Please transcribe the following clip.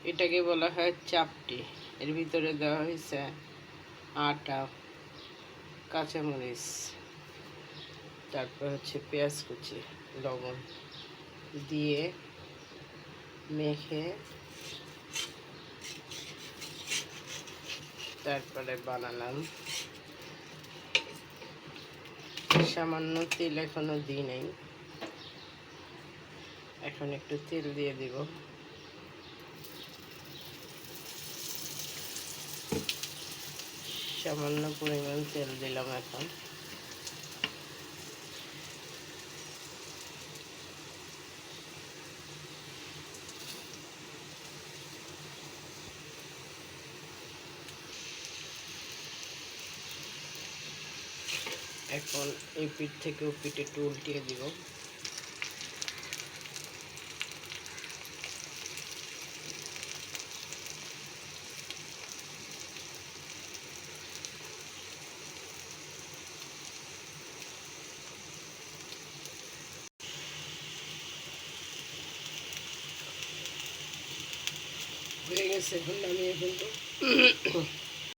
এটাকে বলা হয় চাপটি। এর ভিতরে দেওয়া হয়েছে আটা, কাঁচামরিচ, তারপর হচ্ছে পেঁয়াজ কুচি, লবণ দিয়ে মেখে তারপরে বানালাম। সামান্য তেল এখনো দিই নাই, এখন একটু তেল দিয়ে দিব। সামান্য পরিমাণ তেল দিলাম। এখন এই পিঠ থেকে ও পিঠ একটু উল্টিয়ে দিব। হয়ে গেছে, এখন নামিয়ে ফেলবো।